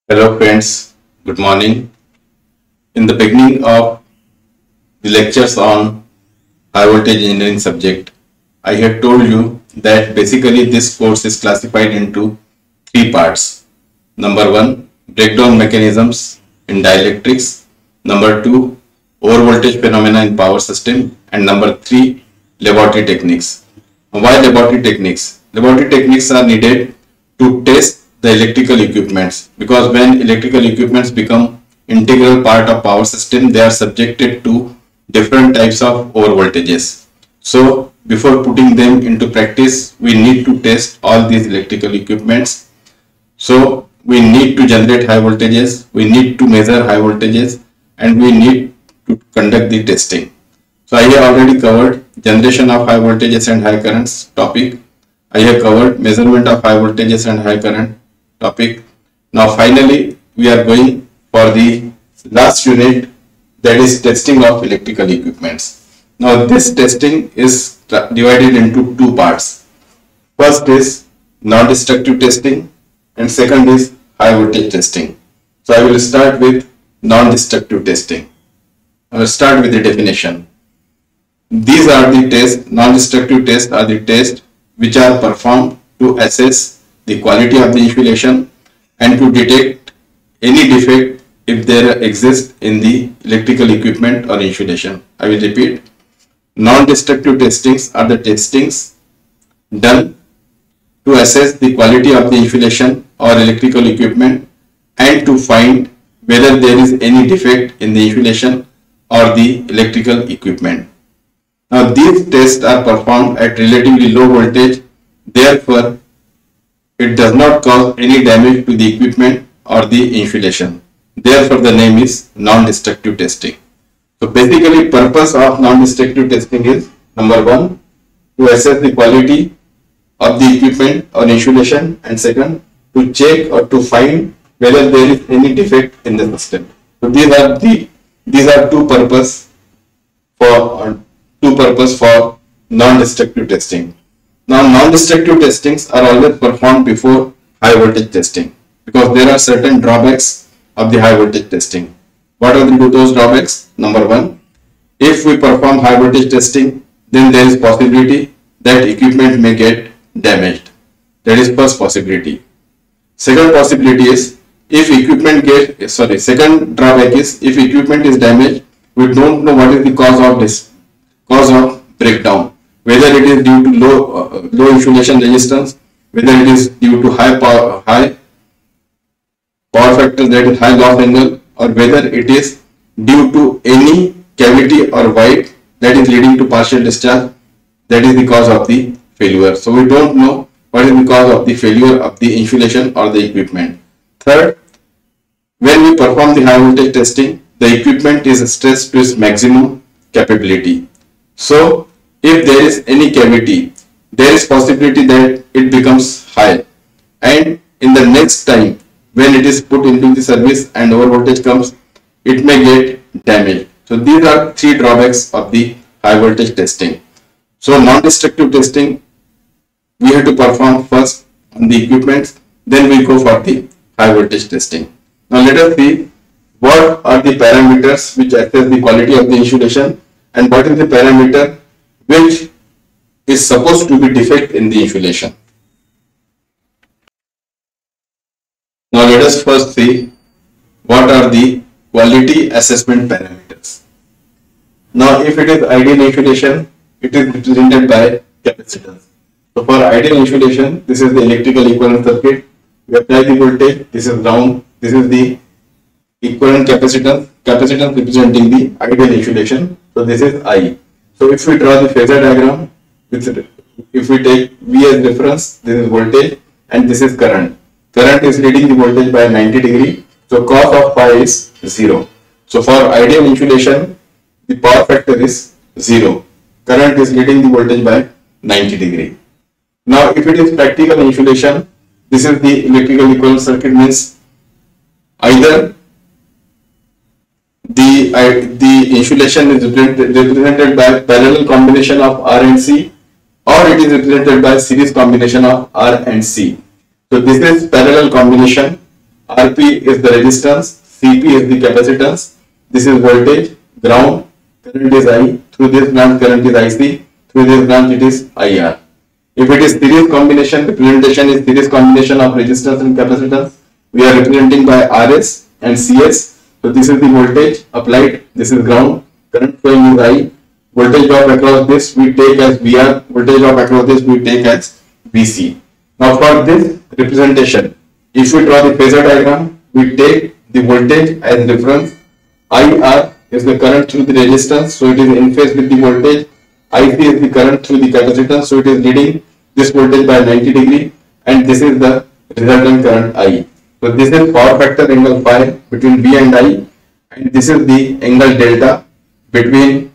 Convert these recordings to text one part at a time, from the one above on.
Hello friends, good morning. In the beginning of the lectures on high voltage engineering subject, I had told you that basically this course is classified into three parts. Number one, breakdown mechanisms in dielectrics. Number two, overvoltage phenomena in power system. And number three, laboratory techniques. Why laboratory techniques? Laboratory techniques are needed to test the electrical equipments, because when electrical equipments become integral part of power system, they are subjected to different types of over voltages. So before putting them into practice, we need to test all these electrical equipments. So we need to generate high voltages, we need to measure high voltages, and we need to conduct the testing. So I have already covered generation of high voltages and high currents topic. I have covered measurement of high voltages and high current topic. Now finally we are going for the last unit, that is testing of electrical equipments. Now this testing is divided into two parts. First is non-destructive testing and second is high voltage testing. So I will start with non-destructive testing. I will start with the definition. These are the tests, non-destructive tests are the tests which are performed to assess the quality of the insulation and to detect any defect if there exists in the electrical equipment or insulation. I will repeat. Non-destructive testings are the testings done to assess the quality of the insulation or electrical equipment and to find whether there is any defect in the insulation or the electrical equipment. Now these tests are performed at relatively low voltage, therefore it does not cause any damage to the equipment or the insulation. Therefore the name is non-destructive testing. So basically purpose of non-destructive testing is, number one, to assess the quality of the equipment or insulation, and second, to check or to find whether there is any defect in the system. So these are two purpose for non-destructive testing. Now non-destructive testings are always performed before high voltage testing, because there are certain drawbacks of the high voltage testing. What are those drawbacks? Number one, if we perform high voltage testing, then there is possibility that equipment may get damaged. That is first possibility. Second possibility is, second drawback is, if equipment is damaged, we don't know what is the cause of breakdown, whether it is due to low insulation resistance, whether it is due to high power factor, that is high loss angle, or whether it is due to any cavity or void that is leading to partial discharge, that is the cause of the failure. So we don't know what is the cause of the failure of the insulation or the equipment. Third, when we perform the high voltage testing, the equipment is stressed to its maximum capability. So if there is any cavity, there is possibility that it becomes high, and in the next time when it is put into the service and over voltage comes, it may get damaged. So these are three drawbacks of the high voltage testing. So non-destructive testing we have to perform first on the equipment, then we go for the high voltage testing. Now let us see what are the parameters which assess the quality of the insulation and what is the parameter which is supposed to be defect in the insulation. Now let us first see what are the quality assessment parameters. Now if it is ideal insulation, it is represented by capacitance. So for ideal insulation, this is the electrical equivalent circuit. We apply the voltage, this is ground, this is the equivalent capacitance representing the ideal insulation. So this is I. So if we draw the phasor diagram, if we take V as reference, this is voltage and this is current. Current is leading the voltage by 90 degree. So cos of phi is 0. So for ideal insulation, the power factor is 0. Current is leading the voltage by 90 degree. Now if it is practical insulation, this is the electrical equivalent circuit, means either the insulation is represented by parallel combination of R and C, or it is represented by series combination of R and C. So this is parallel combination RP is the resistance, CP is the capacitance, this is voltage, ground, current is I, through this branch current is IC, through this branch it is IR. If it is series combination, representation is series combination of resistance and capacitance. We are representing by RS and CS. So this is the voltage applied, this is ground, current flowing is I, voltage drop across this we take as VR, voltage drop across this we take as VC. Now for this representation, if we draw the phasor diagram, we take the voltage as reference. IR is the current through the resistance, so it is in phase with the voltage. IC is the current through the capacitance, so it is leading this voltage by 90 degree, and this is the resultant current I. So this is power factor angle phi between V and I, and this is the angle delta between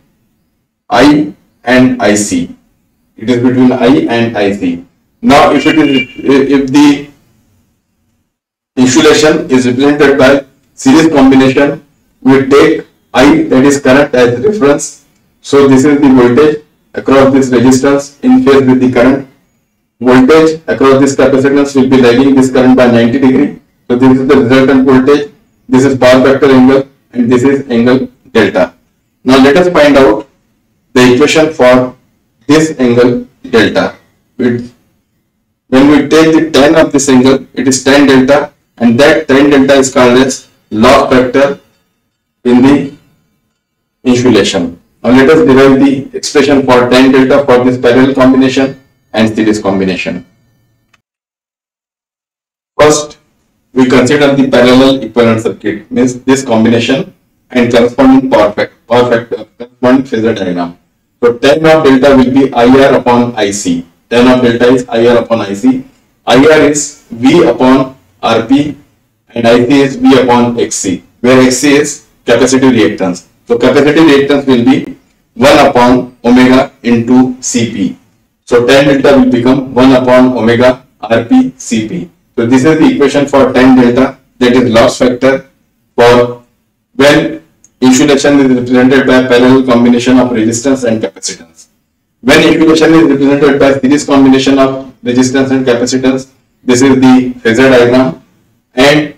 I and IC. It is between I and IC. Now if the insulation is represented by series combination, we take I, that is current, as reference. So this is the voltage across this resistance in phase with the current. Voltage across this capacitance will be lagging this current by 90 degree. So this is the resultant voltage, this is power factor angle, and this is angle delta. Now let us find out the equation for this angle delta. When we take the tan of this angle, it is tan delta, and that tan delta is called as loss factor in the insulation. Now let us derive the expression for tan delta for this parallel combination and series combination. First, we consider the parallel equivalent circuit, means this combination and corresponding power factor, corresponding phasor diagram. So tan of delta will be IR upon IC. Tan of delta is IR upon IC. IR is V upon RP and IC is V upon XC, where XC is capacitive reactance. So capacitive reactance will be 1 upon omega into Cp. So tan delta will become 1 upon omega Rp Cp. So this is the equation for tan delta, that is loss factor for when insulation is represented by parallel combination of resistance and capacitance. When insulation is represented by series combination of resistance and capacitance, this is the phasor diagram, and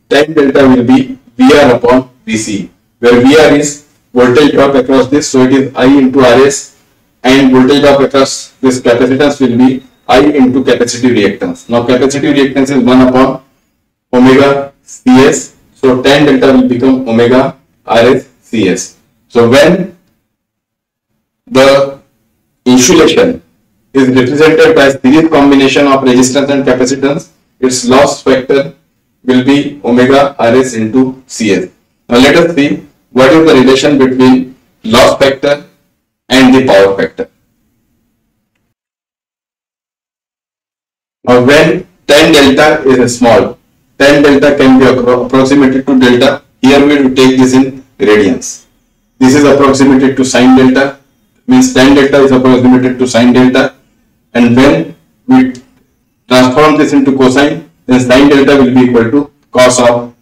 tan delta will be VR upon VC, where VR is voltage drop across this, so it is I into RS, and voltage drop across this capacitance will be I into capacitive reactance. Now capacitive reactance is 1 upon omega CS, so tan delta will become omega RS CS. So when the insulation is represented by series combination of resistance and capacitance, its loss factor will be omega RS into CS. Now let us see what is the relation between loss factor and the power factor. Now when tan delta is small, tan delta can be approximated to delta. Here we will take this in radians. This is approximated to sin delta, means tan delta is approximated to sin delta, and when we transform this into cosine, then sin delta will be equal to cos of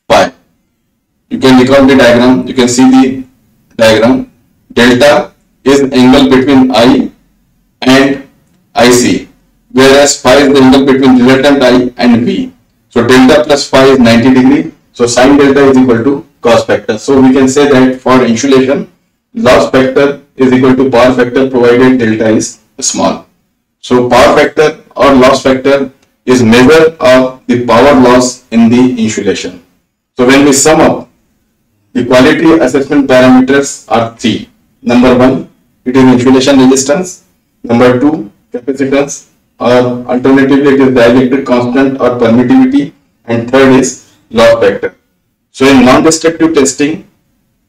phi. You can recall the diagram, you can see the diagram. Delta is angle between I and IC, whereas phi is the angle between resultant I and V. So delta plus phi is 90 degree, so sin delta is equal to cos factor. So we can say that for insulation, loss factor is equal to power factor provided delta is small. So power factor or loss factor is measure of the power loss in the insulation. So when we sum up, the quality assessment parameters are 3. Number 1, it is insulation resistance. Number 2, capacitance, or alternatively it is dielectric constant or permittivity. And third is loss factor. So in non-destructive testing,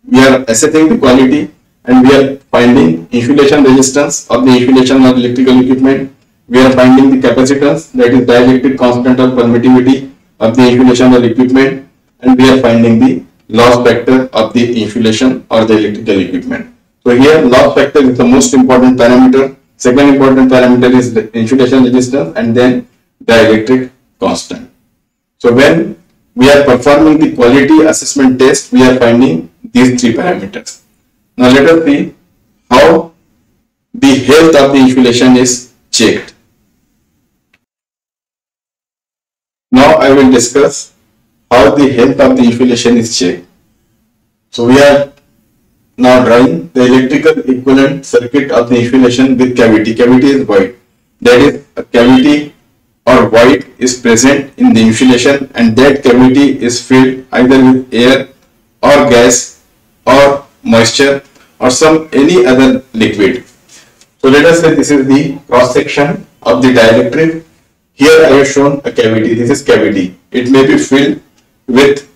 we are assessing the quality and we are finding insulation resistance of the insulation or electrical equipment. We are finding the capacitance, that is dielectric constant or permittivity of the insulation or equipment, and we are finding the loss factor of the insulation or the electrical equipment. So here loss factor is the most important parameter. Second important parameter is the insulation resistance, and then dielectric constant. So when we are performing the quality assessment test, we are finding these 3 parameters. Now let us see how the health of the insulation is checked. Now I will discuss how the health of the insulation is checked. So we are now drawing the electrical equivalent circuit of the insulation with cavity. Cavity is void. That is, a cavity or void is present in the insulation, and that cavity is filled either with air or gas or moisture or any other liquid. So let us say this is the cross section of the dielectric. Here I have shown a cavity. This is cavity. It may be filled with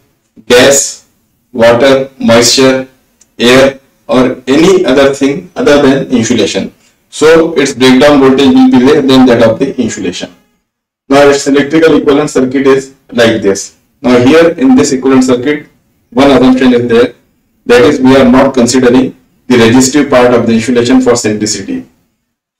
gas, water, moisture, air or any other thing other than insulation. So its breakdown voltage will be less than that of the insulation. Now its electrical equivalent circuit is like this. Now here in this equivalent circuit, one assumption is there, that is, we are not considering the resistive part of the insulation for simplicity.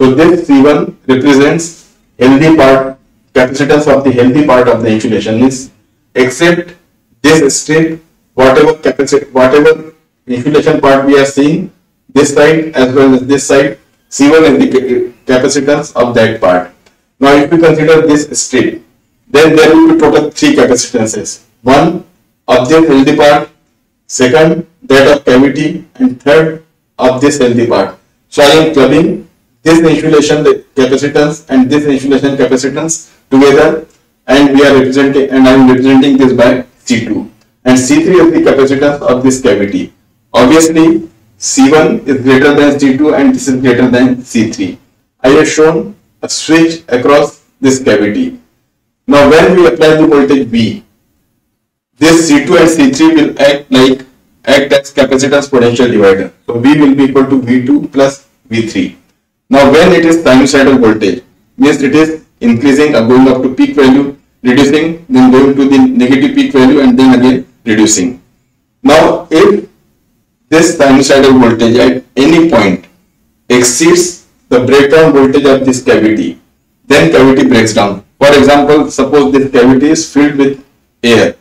So this C1 represents healthy part, capacitance of the healthy part of the insulation, means except this strip, whatever insulation part we are seeing, this side as well as this side, C1 is the capacitance of that part. Now if we consider this strip, then there will be total 3 capacitances. One of this healthy part, second that of cavity, and third of this healthy part. So I am clubbing this insulation capacitance and this insulation capacitance together, and we are representing, and I am representing this by C2, and C3 is the capacitance of this cavity. Obviously C1 is greater than C2 and this is greater than C3. I have shown a switch across this cavity. Now when we apply the voltage V, this C2 and C3 will act as capacitance potential divider. So V will be equal to V2 plus V3. Now when it is sinusoidal voltage, means it is increasing or going up to peak value, reducing, then going to the negative peak value and then again reducing. Now if this sinusoidal voltage at any point exceeds the breakdown voltage of this cavity, then cavity breaks down. For example, suppose this cavity is filled with air.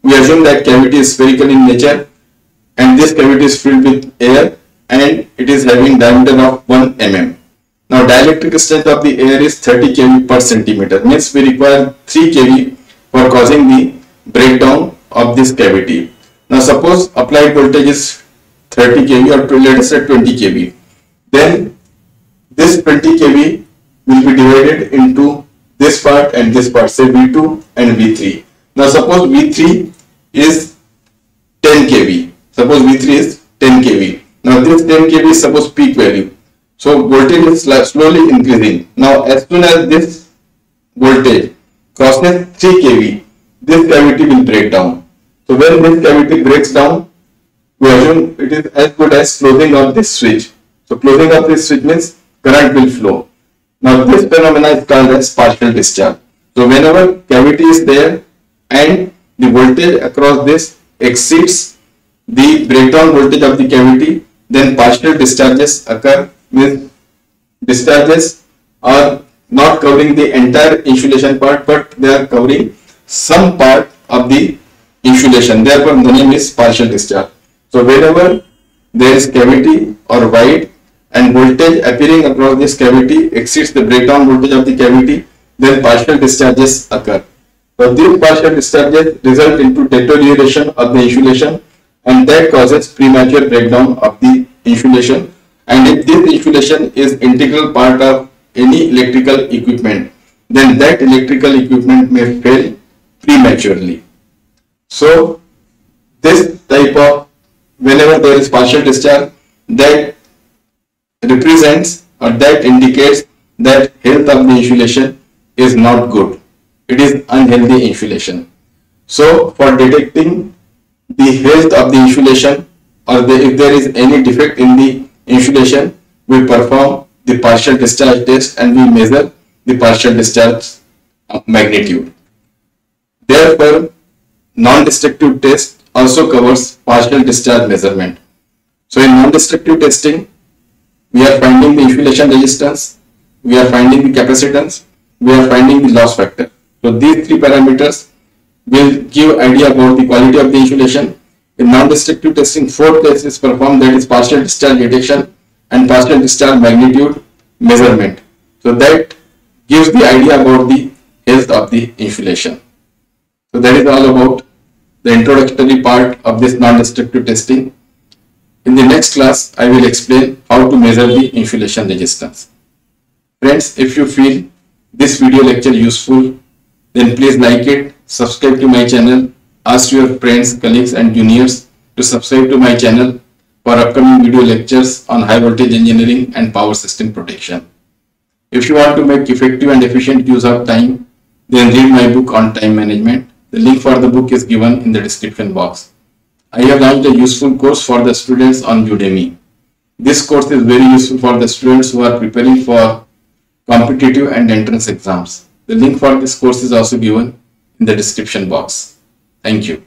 We assume that cavity is spherical in nature and this cavity is filled with air and it is having diameter of 1 mm. Now dielectric strength of the air is 30 kV per centimeter, means we require 3 kV for causing the breakdown of this cavity. Now suppose applied voltage is 30 kV or let us say 20 kV. Then this 20 kV will be divided into this part and this part, say V2 and V3. Now suppose V3 is 10 kV. Suppose V3 is 10 kV. Now this 10 kV is suppose peak value. So voltage is slowly increasing. Now as soon as this voltage crosses 3 kV, this cavity will break down. So when this cavity breaks down, we assume it is as good as closing of this switch. So closing of this switch means current will flow. Now this phenomena is called as partial discharge. So whenever cavity is there and the voltage across this exceeds the breakdown voltage of the cavity, then partial discharges occur. Means discharges are not covering the entire insulation part, but they are covering some part of the insulation. Therefore the name is partial discharge. So whenever there is cavity or void and voltage appearing across this cavity exceeds the breakdown voltage of the cavity, then partial discharges occur. So these partial discharges result into deterioration of the insulation, and that causes premature breakdown of the insulation. And if this insulation is integral part of any electrical equipment, then that electrical equipment may fail prematurely. So this type of, whenever there is partial discharge, that represents or that indicates that health of the insulation is not good. It is unhealthy insulation. So for detecting the health of the insulation or if there is any defect in the insulation, we perform the partial discharge test and we measure the partial discharge magnitude. Therefore, non-destructive test also covers partial discharge measurement. So in non-destructive testing, we are finding the insulation resistance, we are finding the capacitance, we are finding the loss factor. So these 3 parameters will give idea about the quality of the insulation. In non-destructive testing, 4 tests is performed, that is partial discharge detection and partial discharge magnitude measurement. So that gives the idea about the health of the insulation. So that is all about the introductory part of this non-destructive testing. In the next class, I will explain how to measure the insulation resistance. Friends, if you feel this video lecture useful, then please like it, subscribe to my channel, ask your friends, colleagues and juniors to subscribe to my channel for upcoming video lectures on high voltage engineering and power system protection. If you want to make effective and efficient use of time, then read my book on time management. The link for the book is given in the description box. I have launched a useful course for the students on UDEMY. This course is very useful for the students who are preparing for competitive and entrance exams. The link for this course is also given in the description box. Thank you.